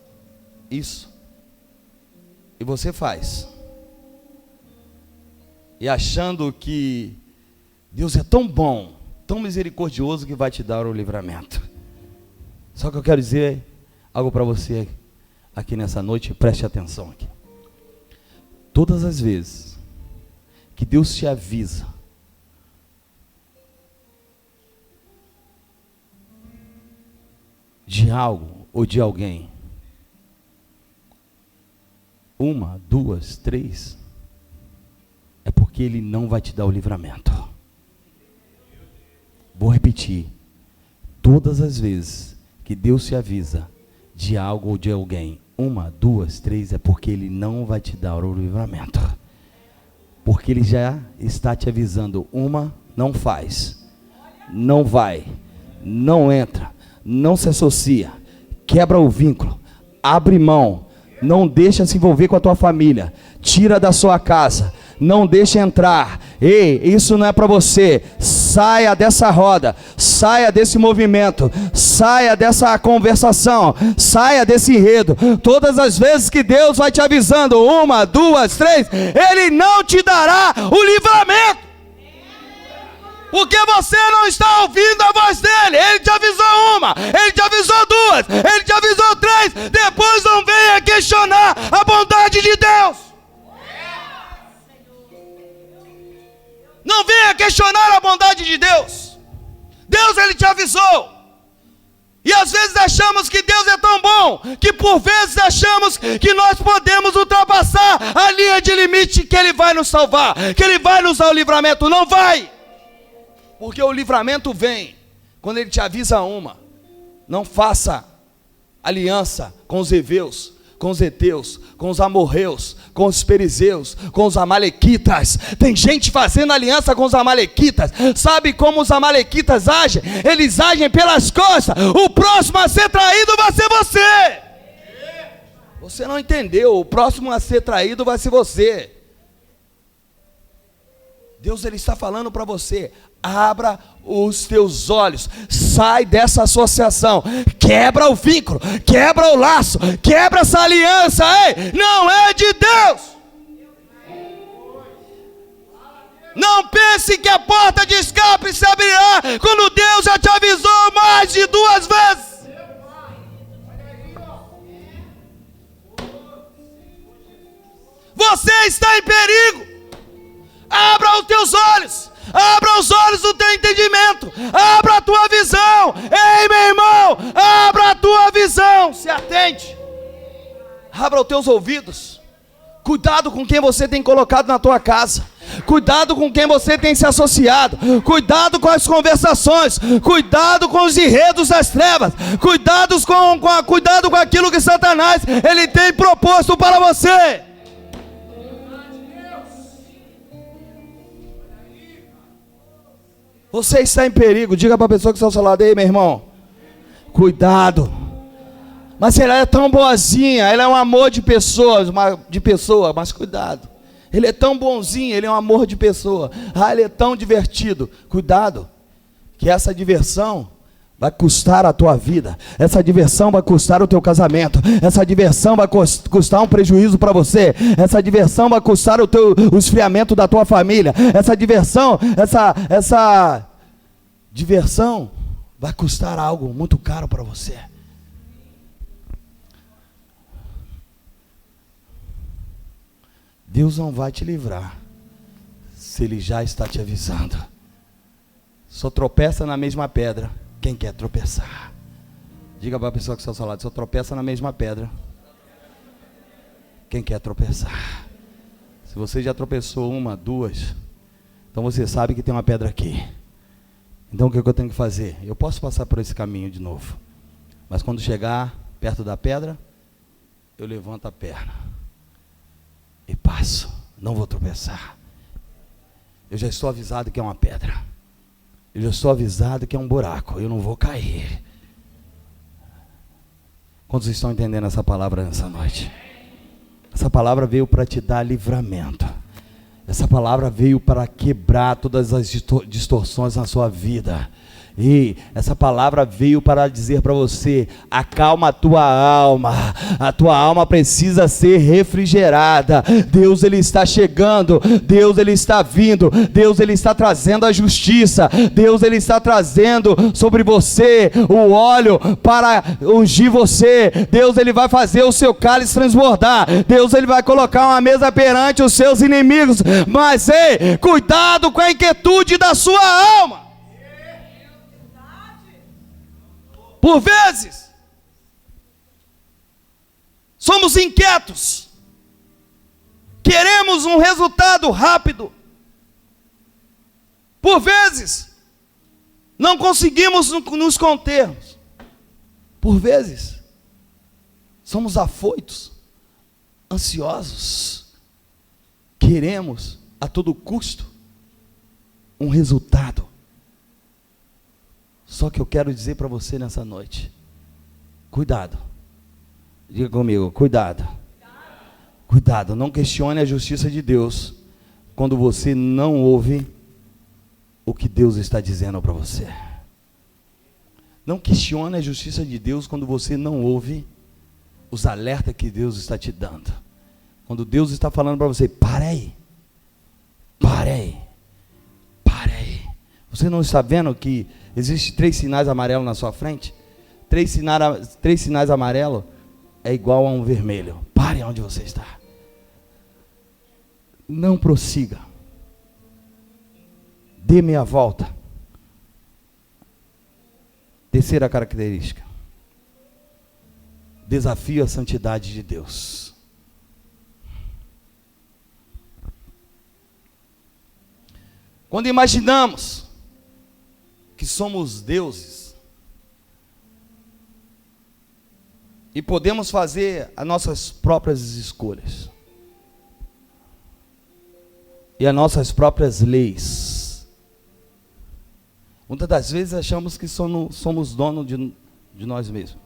[SPEAKER 1] isso. E você faz. e achando que Deus é tão bom, tão misericordioso que vai te dar o livramento. Só que eu quero dizer algo para você aqui nessa noite, preste atenção aqui. Todas as vezes que Deus te avisa de algo ou de alguém, 1, 2, 3, é porque Ele não vai te dar o livramento. Vou repetir. Todas as vezes que Deus te avisa de algo ou de alguém, 1, 2, 3, é porque Ele não vai te dar o livramento. Porque Ele já está te avisando. Não faz, não vai, não entra, não se associa, quebra o vínculo, abre mão, não deixa se envolver com a tua família, tira da sua casa, não deixa entrar. Ei, isso não é para você. Saia dessa roda, saia desse movimento, saia dessa conversação, saia desse enredo. Todas as vezes que Deus vai te avisando, 1, 2, 3, Ele não te dará o livramento. Porque você não está ouvindo a voz dele. Ele te avisou 1, Ele te avisou 2, Ele te avisou 3. Depois não venha questionar a bondade de Deus. Não venha questionar a bondade de Deus. Deus, Ele te avisou. E às vezes achamos que Deus é tão bom, que por vezes achamos que nós podemos ultrapassar a linha de limite, que Ele vai nos salvar, que Ele vai nos dar o livramento. Não vai. Porque o livramento vem quando Ele te avisa 1. Não faça aliança com os heveus, com os heteus, com os amorreus, com os perizeus, com os amalequitas. Tem gente fazendo aliança com os amalequitas. Sabe como os amalequitas agem? Eles agem pelas costas. O próximo a ser traído vai ser você. Você não entendeu. O próximo a ser traído vai ser você. Deus, Ele está falando para você: abra os teus olhos, sai dessa associação, quebra o vínculo, quebra o laço, quebra essa aliança. Ei, não é de Deus. Não pense que a porta de escape se abrirá quando Deus já te avisou mais de 2 vezes. Você está em perigo. Abra os teus olhos, abra os olhos do teu entendimento, abra a tua visão. Ei, meu irmão, abra a tua visão, se atente, abra os teus ouvidos. Cuidado com quem você tem colocado na tua casa, cuidado com quem você tem se associado, cuidado com as conversações, cuidado com os enredos das trevas, cuidado com aquilo que Satanás ele tem proposto para você. Você está em perigo. Diga para a pessoa que está ao seu lado: ei, meu irmão, cuidado. Mas ela é tão boazinha, ela é um amor de pessoa, mas cuidado. Ele é tão bonzinho, ele é um amor de pessoa. Ele é tão divertido. Cuidado, que essa diversão vai custar a tua vida. Essa diversão vai custar o teu casamento. Essa diversão vai custar um prejuízo para você. Essa diversão vai custar o esfriamento da tua família. Essa diversão vai custar algo muito caro para você. Deus não vai te livrar se Ele já está te avisando. Só tropeça na mesma pedra quem quer tropeçar. Diga para a pessoa que está ao seu lado: só tropeça na mesma pedra quem quer tropeçar. Se você já tropeçou 1, 2, então você sabe que tem uma pedra aqui. Então o que eu tenho que fazer? Eu posso passar por esse caminho de novo, mas quando chegar perto da pedra, eu levanto a perna e passo. Não vou tropeçar. Eu já estou avisado que é uma pedra. Eu já estou avisado que é um buraco. Eu não vou cair. Quantos estão entendendo essa palavra nessa noite? Essa palavra veio para te dar livramento. Essa palavra veio para quebrar todas as distorções na sua vida. E essa palavra veio para dizer para você: acalma a tua alma precisa ser refrigerada. Deus, Ele está chegando, Deus, Ele está vindo, Deus, Ele está trazendo a justiça, Deus, Ele está trazendo sobre você o óleo para ungir você, Deus, Ele vai fazer o seu cálice transbordar, Deus, Ele vai colocar uma mesa perante os seus inimigos. Mas ei, cuidado com a inquietude da sua alma. Por vezes somos inquietos, queremos um resultado rápido. Por vezes não conseguimos nos contermos. Por vezes somos afoitos, ansiosos, queremos a todo custo um resultado. Só que eu quero dizer para você nessa noite: cuidado. Diga comigo, cuidado. Cuidado, não questione a justiça de Deus quando você não ouve o que Deus está dizendo para você. Não questione a justiça de Deus quando você não ouve os alertas que Deus está te dando. Quando Deus está falando para você: pare aí. Você não está vendo que existem 3 sinais amarelos na sua frente? 3 sinais amarelos é igual a um vermelho. Pare onde você está. Não prossiga. Dê meia volta. Terceira característica: desafio à santidade de Deus. Quando imaginamos que somos deuses e podemos fazer as nossas próprias escolhas e as nossas próprias leis, muitas das vezes achamos que somos donos de nós mesmos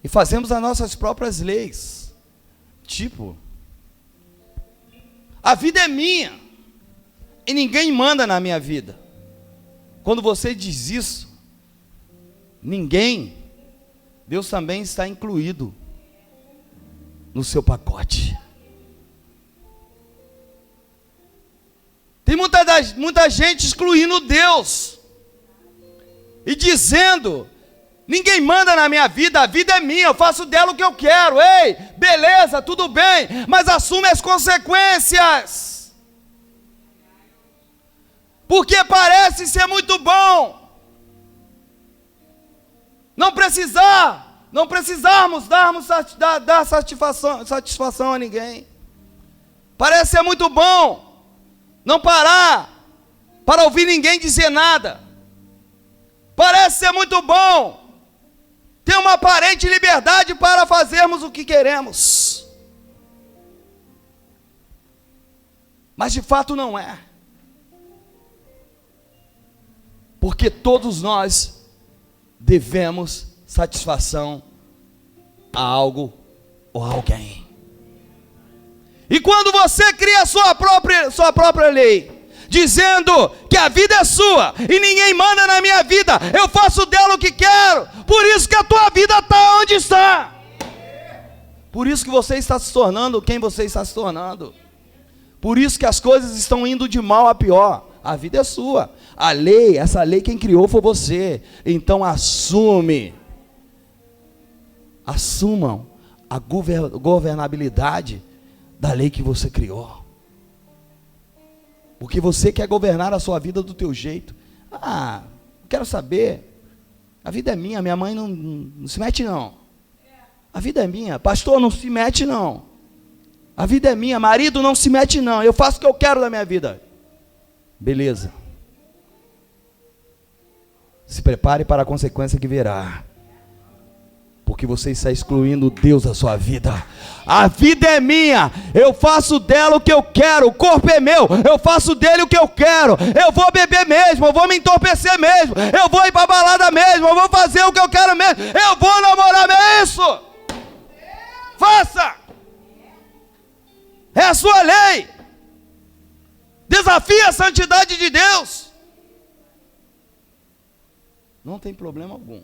[SPEAKER 1] e fazemos as nossas próprias leis. Tipo, a vida é minha e ninguém manda na minha vida. Quando você diz isso, Deus também está incluído no seu pacote. Tem muita gente excluindo Deus e dizendo: ninguém manda na minha vida, a vida é minha, eu faço dela o que eu quero. Ei, beleza, tudo bem, mas assume as consequências. Porque parece ser muito bom não precisarmos dar satisfação a ninguém. Parece ser muito bom não parar para ouvir ninguém dizer nada. Parece ser muito bom ter uma aparente liberdade para fazermos o que queremos. Mas de fato não é. Porque todos nós devemos satisfação a algo ou a alguém. E quando você cria a sua própria lei, dizendo que a vida é sua e ninguém manda na minha vida, eu faço dela o que quero, por isso que a tua vida está onde está. Por isso que você está se tornando quem você está se tornando. Por isso que as coisas estão indo de mal a pior. A vida é sua. Essa lei quem criou foi você. Então assumam a governabilidade da lei que você criou. Porque você quer governar a sua vida do teu jeito. Quero saber. A vida é minha, minha mãe não se mete não. A vida é minha, pastor não se mete não. A vida é minha, marido não se mete não. Eu faço o que eu quero da minha vida. Beleza. Se prepare para a consequência que virá. Porque você está excluindo Deus da sua vida. A vida é minha, eu faço dela o que eu quero. O corpo é meu, eu faço dele o que eu quero. Eu vou beber mesmo, eu vou me entorpecer mesmo, eu vou ir para a balada mesmo, eu vou fazer o que eu quero mesmo, eu vou namorar mesmo. É isso. Faça. É a sua lei. Desafie a santidade de Deus. Não tem problema algum.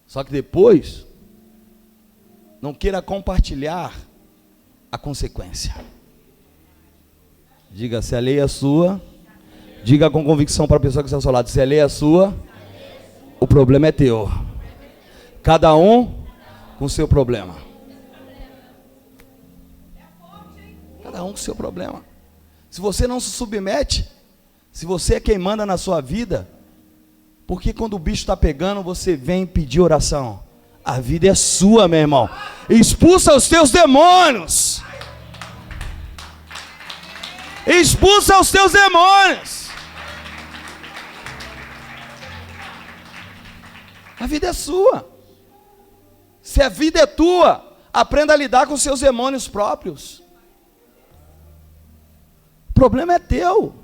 [SPEAKER 1] Só que depois, não queira compartilhar a consequência. Diga, se a lei é sua, diga com convicção para a pessoa que está ao seu lado, se a lei é sua, o problema é teu. Cada um com o seu problema. Cada um com o seu problema. Se você não se submete, se você é quem manda na sua vida, porque quando o bicho está pegando, você vem pedir oração? A vida é sua, meu irmão. Expulsa os teus demônios. Expulsa os teus demônios. A vida é sua. Se a vida é tua, aprenda a lidar com os seus demônios próprios. O problema é teu.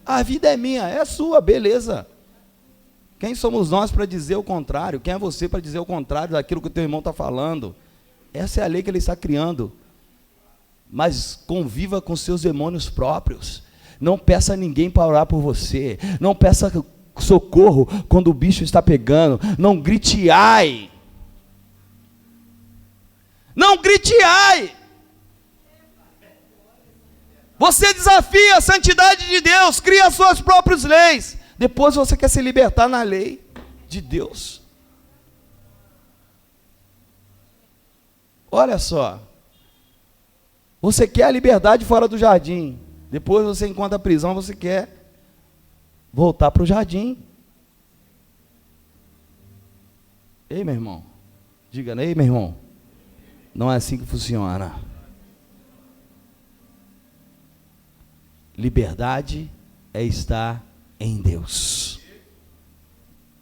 [SPEAKER 1] A vida é minha, é sua, beleza. Quem somos nós para dizer o contrário? Quem é você para dizer o contrário daquilo que o teu irmão está falando? Essa é a lei que ele está criando. Mas conviva com seus demônios próprios. Não peça a ninguém para orar por você. Não peça socorro quando o bicho está pegando. Não grite ai. Não grite ai. Você desafia a santidade de Deus, cria as suas próprias leis. Depois você quer se libertar na lei de Deus. Olha só. Você quer a liberdade fora do jardim. Depois você encontra a prisão, você quer voltar para o jardim. Ei, meu irmão. Diga, ei, meu irmão. Não é assim que funciona. Liberdade é estar em Deus.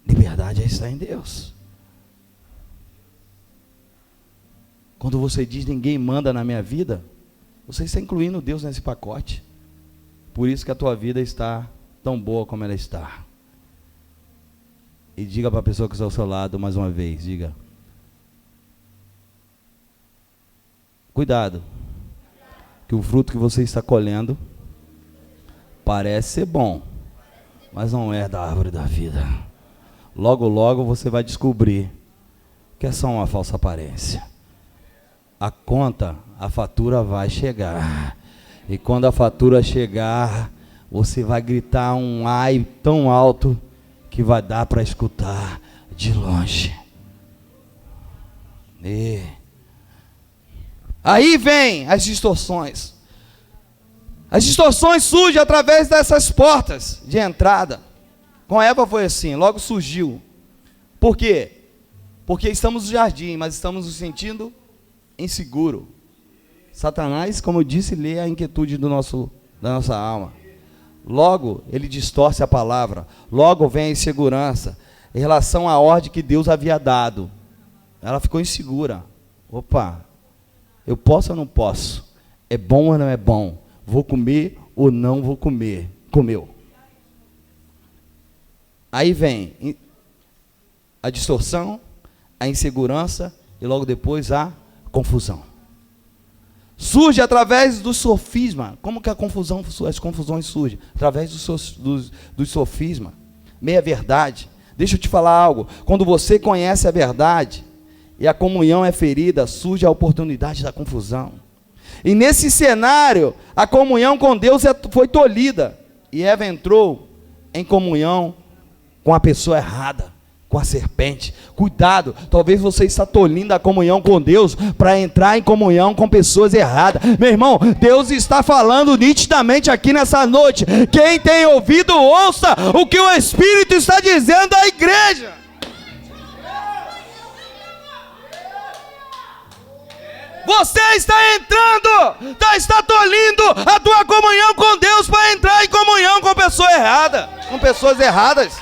[SPEAKER 1] Liberdade é estar em Deus. Quando você diz ninguém manda na minha vida, você está incluindo Deus nesse pacote. Por isso que a tua vida está tão boa como ela está. E diga para a pessoa que está ao seu lado mais uma vez, diga. Cuidado, que o fruto que você está colhendo parece ser bom, mas não é da árvore da vida. Logo, logo você vai descobrir que é só uma falsa aparência. A conta, a fatura vai chegar. E quando a fatura chegar, você vai gritar um ai tão alto que vai dar para escutar de longe. E aí vem as distorções. As distorções surgem através dessas portas de entrada. Com Eva foi assim, logo surgiu. Por quê? Porque estamos no jardim, mas estamos nos sentindo inseguro. Satanás, como eu disse, lê a inquietude da nossa alma. Logo, ele distorce a palavra. Logo vem a insegurança em relação à ordem que Deus havia dado. Ela ficou insegura. Opa, eu posso ou não posso? É bom ou não é bom? Vou comer ou não vou comer? Comeu. Aí vem a distorção, a insegurança e logo depois a confusão. Surge através do sofisma. Como que as confusões surgem? Através do sofisma. Meia-verdade. Deixa eu te falar algo. Quando você conhece a verdade e a comunhão é ferida, surge a oportunidade da confusão. E nesse cenário, a comunhão com Deus foi tolhida. E Eva entrou em comunhão com a pessoa errada, com a serpente. Cuidado, talvez você está tolhindo a comunhão com Deus para entrar em comunhão com pessoas erradas. Meu irmão, Deus está falando nitidamente aqui nessa noite. Quem tem ouvido, ouça o que o Espírito está dizendo à igreja. Você está entrando, está tolhindo a tua comunhão com Deus para entrar em comunhão com pessoa errada, com pessoas erradas.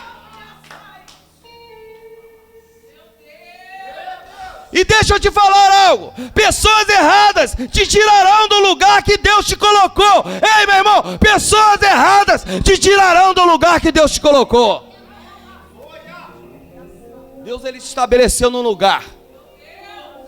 [SPEAKER 1] E deixa eu te falar algo. Pessoas erradas te tirarão do lugar que Deus te colocou. Ei, meu irmão, pessoas erradas te tirarão do lugar que Deus te colocou. Deus, ele te estabeleceu num lugar.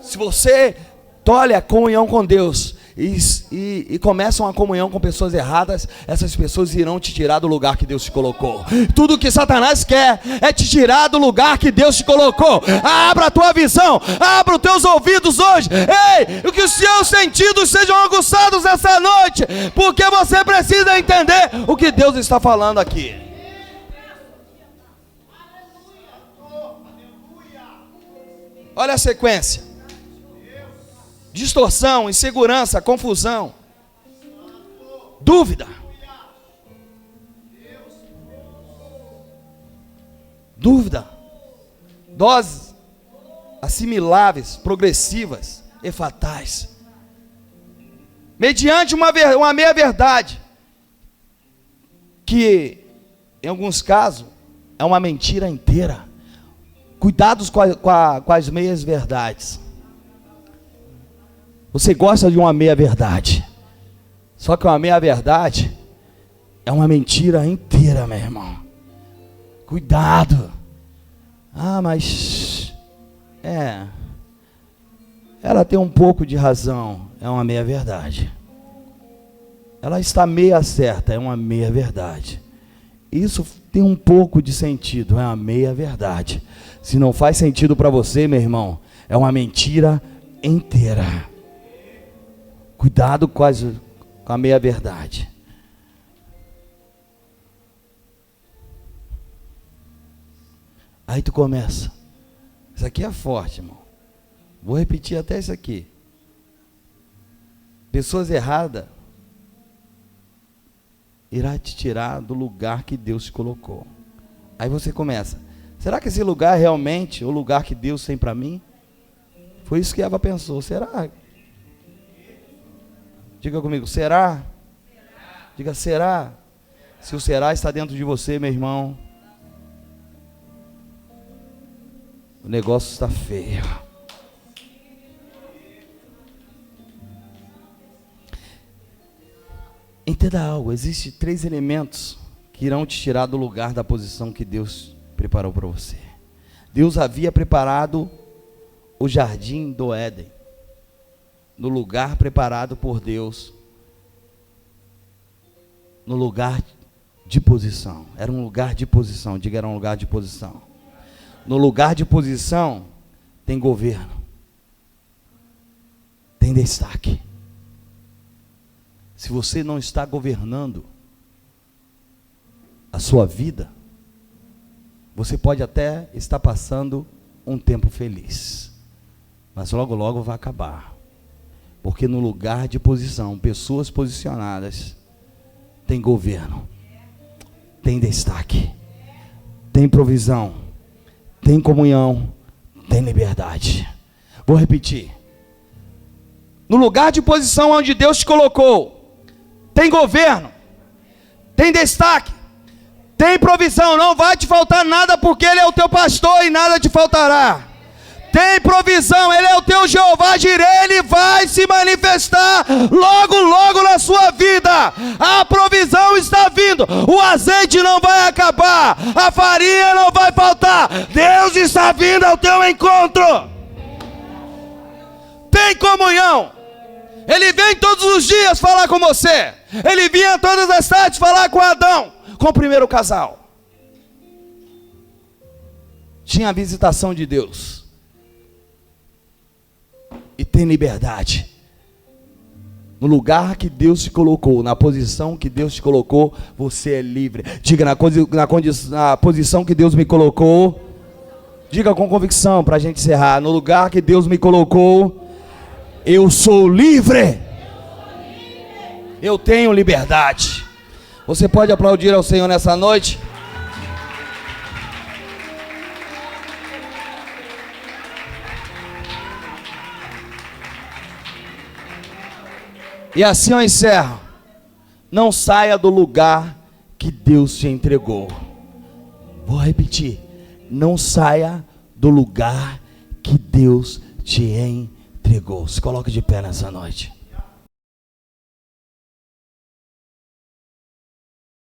[SPEAKER 1] Se você tolhe a comunhão com Deus, e começam a comunhão com pessoas erradas, essas pessoas irão te tirar do lugar que Deus te colocou. Tudo que Satanás quer é te tirar do lugar que Deus te colocou. Abra a tua visão, abra os teus ouvidos hoje. Ei, que os seus sentidos sejam aguçados essa noite, porque você precisa entender o que Deus está falando aqui. Olha a sequência: distorção, insegurança, confusão, dúvida. Dúvida, doses assimiláveis, progressivas e fatais, mediante uma meia-verdade, que em alguns casos é uma mentira inteira. Cuidados com as meias-verdades. Você gosta de uma meia-verdade, só que uma meia-verdade é uma mentira inteira, meu irmão. Cuidado. Mas ela tem um pouco de razão, é uma meia-verdade. Ela está meia certa, é uma meia-verdade. Isso tem um pouco de sentido, é uma meia-verdade. Se não faz sentido para você, meu irmão, é uma mentira inteira. Cuidado com a meia-verdade. Aí tu começa. Isso aqui é forte, irmão. Vou repetir até isso aqui. Pessoas erradas irá te tirar do lugar que Deus te colocou. Aí você começa: será que esse lugar é realmente o lugar que Deus tem para mim? Foi isso que Eva pensou. Será? Diga comigo: será? Diga: será? Se o será está dentro de você, meu irmão, o negócio está feio. Entenda algo: existem 3 elementos que irão te tirar do lugar da posição que Deus preparou para você. Deus havia preparado o jardim do Éden, no lugar preparado por Deus, no lugar de posição. Era um lugar de posição. Diga: era um lugar de posição. No lugar de posição tem governo, tem destaque. Se você não está governando a sua vida, você pode até estar passando um tempo feliz, mas logo logo vai acabar. Porque no lugar de posição, pessoas posicionadas tem governo, tem destaque, tem provisão, tem comunhão, tem liberdade. Vou repetir: no lugar de posição onde Deus te colocou, tem governo, tem destaque, tem provisão. Não vai te faltar nada, porque Ele é o teu pastor e nada te faltará. Tem provisão, Ele é o teu Jeová Jireh, Ele vai se manifestar logo, logo na sua vida. A provisão está vindo, o azeite não vai acabar, a farinha não vai faltar. Deus está vindo ao teu encontro. Tem comunhão. Ele vem todos os dias falar com você. Ele vinha todas as tardes falar com Adão, com o primeiro casal. Tinha a visitação de Deus. E tem liberdade. No lugar que Deus te colocou, na posição que Deus te colocou, você é livre. Diga: na posição que Deus me colocou. Diga com convicção para a gente encerrar: no lugar que Deus me colocou, eu sou livre. Eu tenho liberdade. Você pode aplaudir ao Senhor nessa noite? E assim eu encerro. Não saia do lugar que Deus te entregou. Vou repetir: não saia do lugar que Deus te entregou. Se coloque de pé nessa noite.